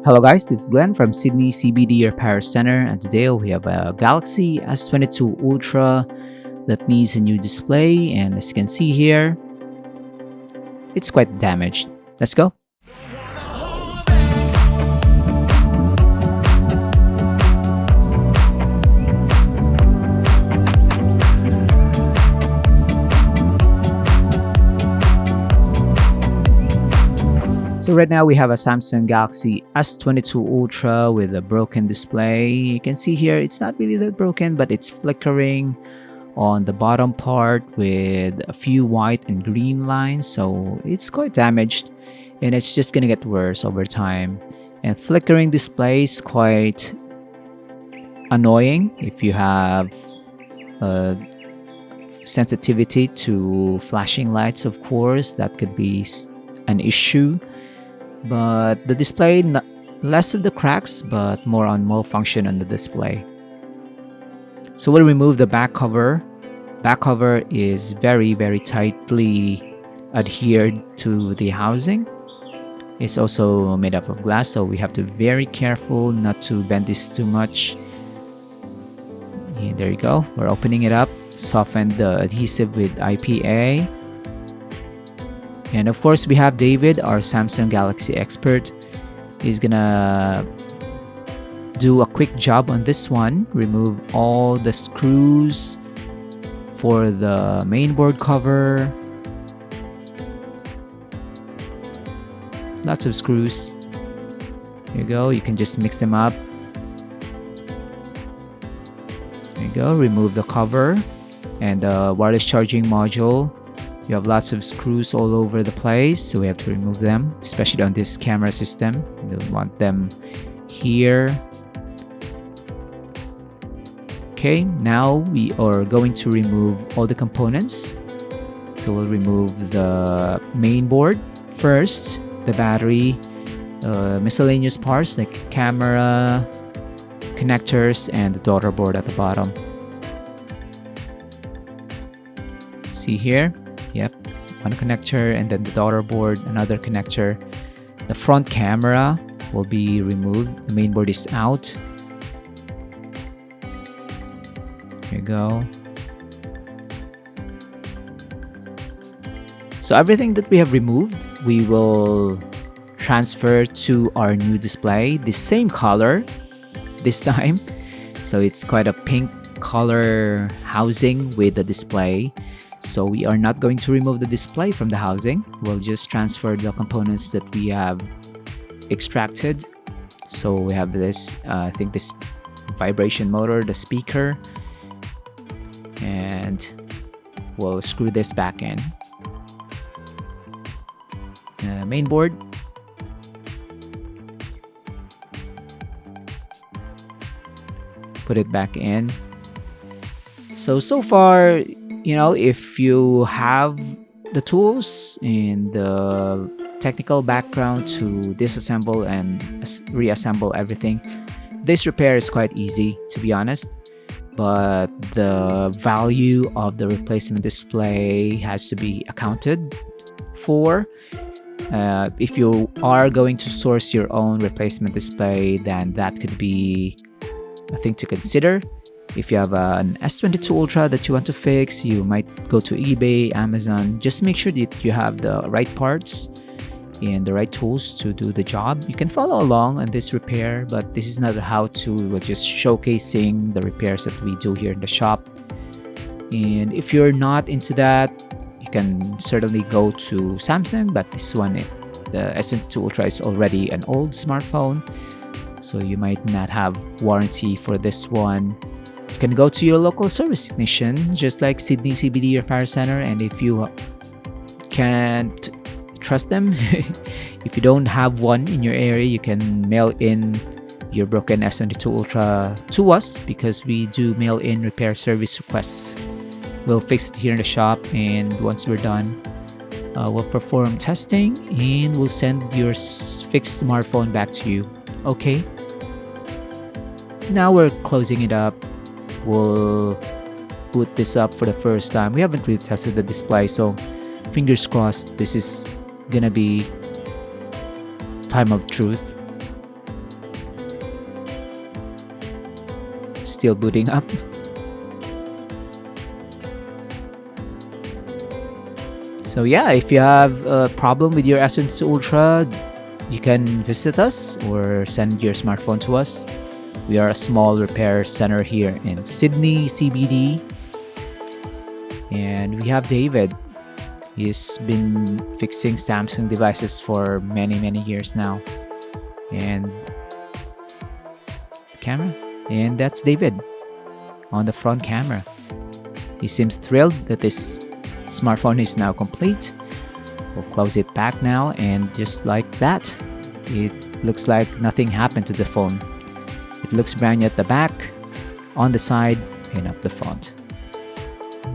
Hello guys, this is Glenn from Sydney CBD Repair Centre, and today we have a Galaxy S22 Ultra that needs a new display, and as you can see here, it's quite damaged. Let's go. So right now we have a Samsung Galaxy S22 Ultra with a broken display. You can see here it's not really that broken, but it's flickering on the bottom part with a few white and green lines, so it's quite damaged and it's just gonna get worse over time. And flickering display is quite annoying if you have sensitivity to flashing lights. Of course, that could be an issue. But the display, less of the cracks, but more on malfunction on the display. So we'll remove the back cover. Back cover is very tightly adhered to the housing. It's also made up of glass, so we have to be very careful not to bend this too much. And there you go. We're opening it up. Soften the adhesive with IPA. And of course, we have David, our Samsung Galaxy expert. He's gonna do a quick job on this one. Remove all the screws for the mainboard cover. Lots of screws. There you go. You can just mix them up. There you go. Remove the cover and the wireless charging module. You have lots of screws all over the place, so we have to remove them, especially on this camera system. We don't want them here. Okay, now we are going to remove all the components. So we'll remove the main board first, the battery, miscellaneous parts like camera, connectors, and the daughter board at the bottom. See here? Yep, one connector, and then the daughter board, another connector. The front camera will be removed. The main board is out. Here you go. So everything that we have removed, we will transfer to our new display. The same color this time. So it's quite a pink color housing with the display. So we are not going to remove the display from the housing. We'll just transfer the components that we have extracted. So we have this, I think this vibration motor, the speaker, and we'll screw this back in. Main board. Put it back in. So far, you know, if you have the tools and the technical background to disassemble and reassemble everything, this repair is quite easy, to be honest. But the value of the replacement display has to be accounted for. If you are going to source your own replacement display, then that could be a thing to consider. If you have an S22 Ultra that you want to fix, you might go to eBay, Amazon. Just make sure that you have the right parts and the right tools to do the job. You can follow along on this repair, but this is not a how-to. We're just showcasing the repairs that we do here in the shop. And if you're not into that, you can certainly go to Samsung, but this one, the S22 Ultra is already an old smartphone, so you might not have warranty for this one. You can go to your local service technician, just like Sydney CBD Repair Centre, and if you can't trust them, if you don't have one in your area, you can mail in your broken S22 Ultra to us, because we do mail in repair service requests. We'll fix it here in the shop, and once we're done, we'll perform testing and we'll send your fixed smartphone back to you. Okay, now we're closing it up. We'll put this up for the first time. We haven't really tested the display, so fingers crossed this is gonna be time of truth. still booting up. So yeah, if you have a problem with your S22 Ultra, you can visit us or send your smartphone to us. We are a small repair center here in Sydney CBD. And we have David. He's been fixing Samsung devices for many years now. And the camera. And that's David on the front camera. He seems thrilled that this smartphone is now complete. We'll close it back now, and just like that, it looks like nothing happened to the phone. It looks brand new at the back, on the side, and up the front.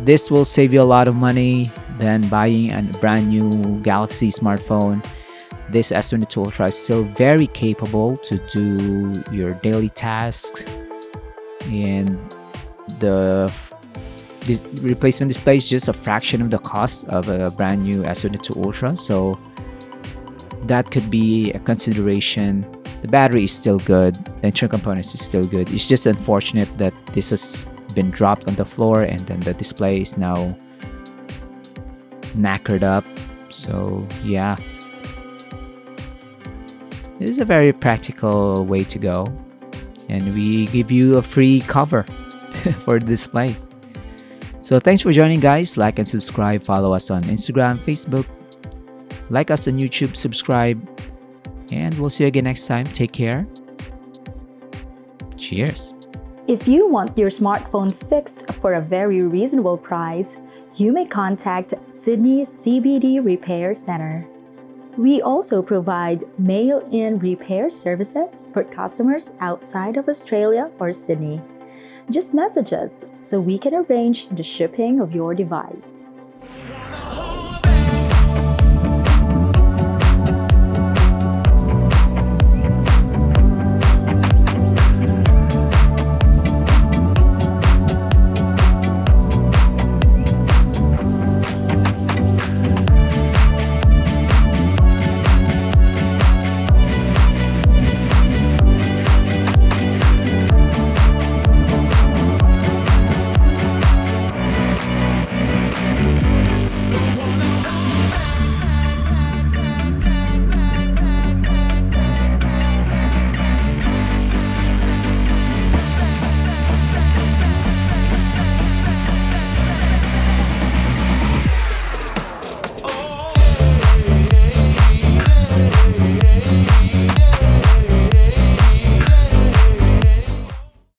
This will save you a lot of money than buying a brand new Galaxy smartphone. This S22 Ultra is still very capable to do your daily tasks, and the replacement display is just a fraction of the cost of a brand new S22 Ultra, so that could be a consideration. The battery is still good, the internal components is still good. It's just unfortunate that this has been dropped on the floor and then the display is now knackered up. So yeah, this is a very practical way to go, and we give you a free cover for the display. So thanks for joining, guys. Like and subscribe. Follow us on Instagram, Facebook. Like us on YouTube, subscribe. And we'll see you again next time. Take care. Cheers. If you want your smartphone fixed for a very reasonable price, you may contact Sydney CBD Repair Centre. We also provide mail-in repair services for customers outside of Australia or Sydney. Just message us so we can arrange the shipping of your device.